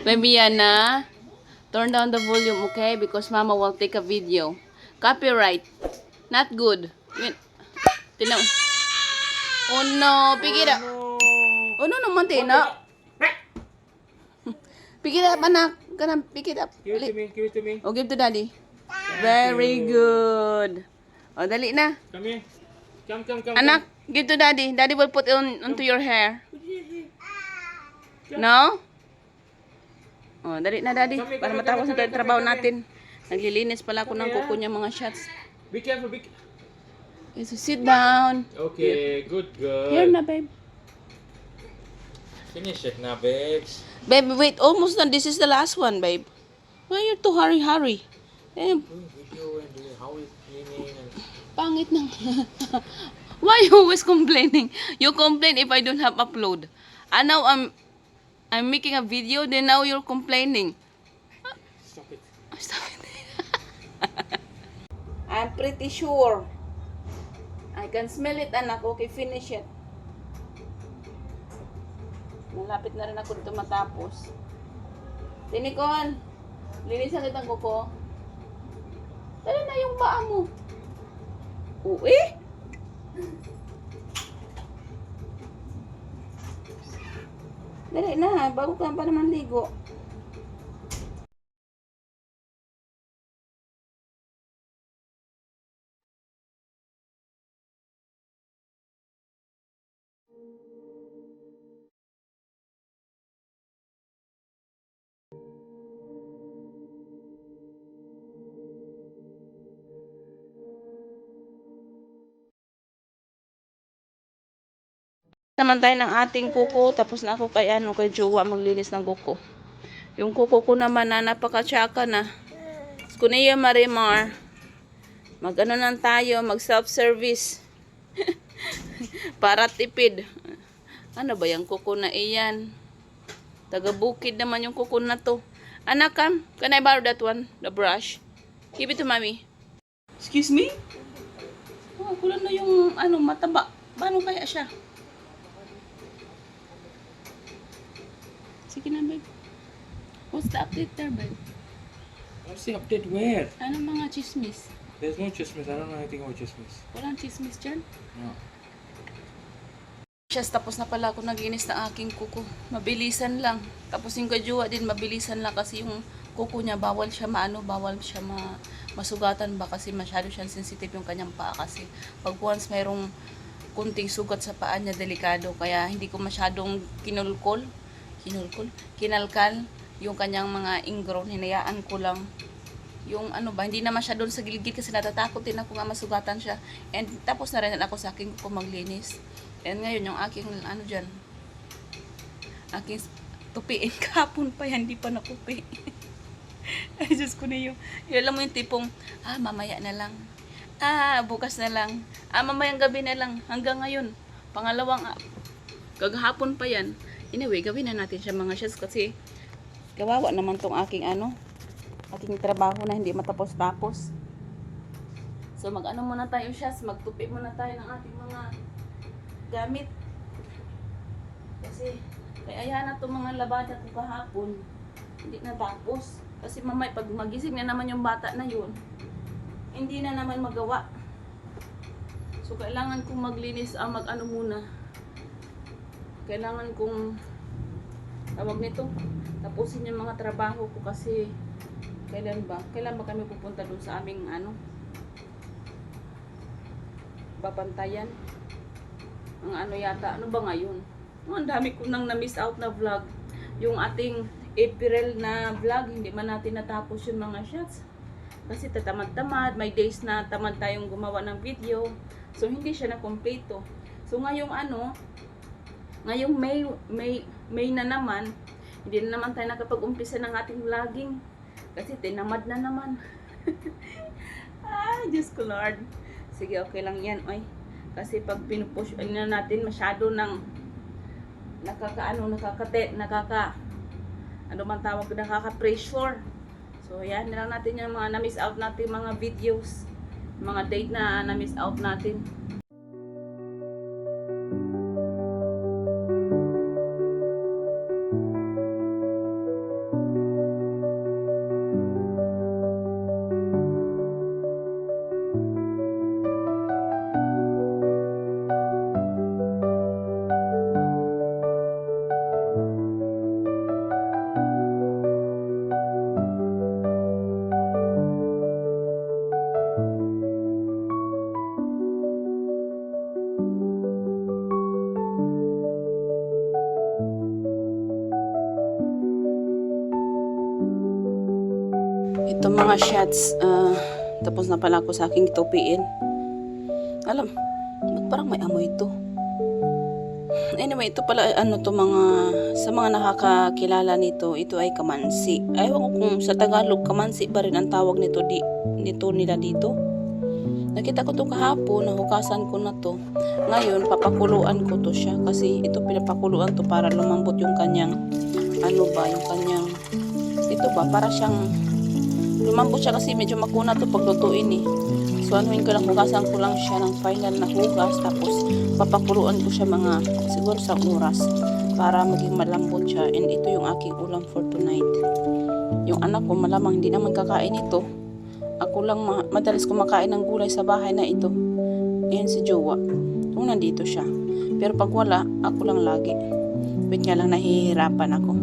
Baby Yana, turn down the volume, okay? Because Mama will take a video. Copyright. Not good. Tinaw. Oh no, pick it up. Oh no, naman tina. Pick it up, anak. Kana, pick it up. Give it to me, give it to me. Oh, give to daddy. Very good. Oh, dali na. Come here. Come. Anak, give to daddy. Daddy will put onto your hair. No? Oh, dali na daddy. Para matapos na tayo yung trabaho natin. Naglilinis pala ako ng kuko niya mga shots. Be careful, So, sit down. Okay, good. Here na, babe. Finish it now, babes. Babe, wait. Almost done. This is the last one, babe. Why you too hurry? Eh, Video and how is cleaning and... pangit nang. Why you always complaining? You complain if I don't have upload. And now I'm making a video, then now you're complaining. Stop it. Stop it. I'm pretty sure. I can smell it, anak. Okay, finish it. Malapit na rin ako dito matapos. Tinikon, linisan kitang kuko. Dali na yung paa mo. Uwi? Dali na, bago ka pa naman ligo. Naman tayo ng ating kuko, tapos na ako kay Jowa maglinis ng kuko. Yung kuko ko naman na napaka-tsaka na. Kuneya Marimar. Mag-ano lang tayo, mag-self-service. Para tipid. Ano ba yung kuko na iyan? Taga-bukid naman yung kuko na to. Anak, can I borrow that one? The brush? Give it to mommy. Excuse me? Oh, kulang na yung mataba. Paano kaya siya? Sige na, babe. What's the update there, babe? What's the update where? Ano mga chismis? There's no chismis. I don't know anything about chismis. Walang chismis dyan? No. Just tapos na pala ako naginis ng aking kuko. Mabilisan lang. Tapos yung kajuwa din, mabilisan lang kasi yung kuko niya, bawal siya masugatan ba kasi masyado siyang sensitive yung kanyang paa kasi pag once mayroong kunting sugat sa paa niya, delikado. Kaya hindi ko masyadong kinalkal yung kanyang mga ingrown. Hinayaan ko lang yung hindi na masyadong sa gilgid kasi natatakot din ako nga masugatan siya. And tapos na rin ako sa aking kuko maglinis. And ngayon yung aking dyan, aking tupiin kapon pa yan, hindi pa nakupi. Ay, Diyos ko na yun. Alam mo yung tipong, mamaya na lang. Bukas na lang. Mamayang gabi na lang. Hanggang ngayon. Pangalawang, kagahapon pa yan. Anyway, gawin na natin siya mga shots kasi kawawa naman tong aking aking trabaho na hindi matapos-tapos. So muna tayo shots, magtupi muna tayo ng ating mga gamit. Kasi kaya na itong mga labada ko kahapon hindi natapos. Kasi mamay pag magising na naman yung bata na yun, hindi na naman magawa. So kailangan kong maglinis muna. Kailangan kong tapusin yung mga trabaho ko kasi kailan ba kami pupunta doon sa aming babantayan ang yata ba ngayon. Ang dami ko nang na-miss out na vlog. Yung ating April na vlog, hindi man natin natapos yung mga shots kasi tatamad-tamad, may days na tamad tayong gumawa ng video, so hindi siya na kompleto. So ngayong ngayong May na naman, hindi na naman tayo nakapag-umpisa ng ating vlogging kasi tinamad na naman. Diyos ko Lord. Sige, okay lang yan, oy. Kasi pag pinupush natin masyado ng nakaka-pressure. So yan, nilang natin yung mga na-miss out natin mga videos, mga date na na-miss out natin. Ito mga shots, tapos na pala ako sa aking tupiin. Alam, ba't parang may amoy ito? Anyway, ito pala, sa mga nakakakilala nito, ito ay kamansi. Ayaw ko kung sa Tagalog, kamansi ba rin ang tawag nito, nila dito. Nakita ko to kahapon, nahugasan ko na to. Ngayon, papakuluan ko to siya kasi ito pinapakuluan to para lumambot yung kanyang, ito ba, para siyang, lumambot siya kasi medyo makuna to paglutuin eh. So anuhin ko lang, hugasan ko lang siya ng final na hugas, tapos papakuluan ko siya mga siguro sa oras para maging malambot siya. And ito yung aking ulam for tonight. Yung anak ko malamang hindi naman kakain ito. Ako lang madalas kumakain ng gulay sa bahay na ito. Ayan si Jowa. Kung nandito siya. Pero pag wala, ako lang lagi. Wait nga lang, nahihirapan ako.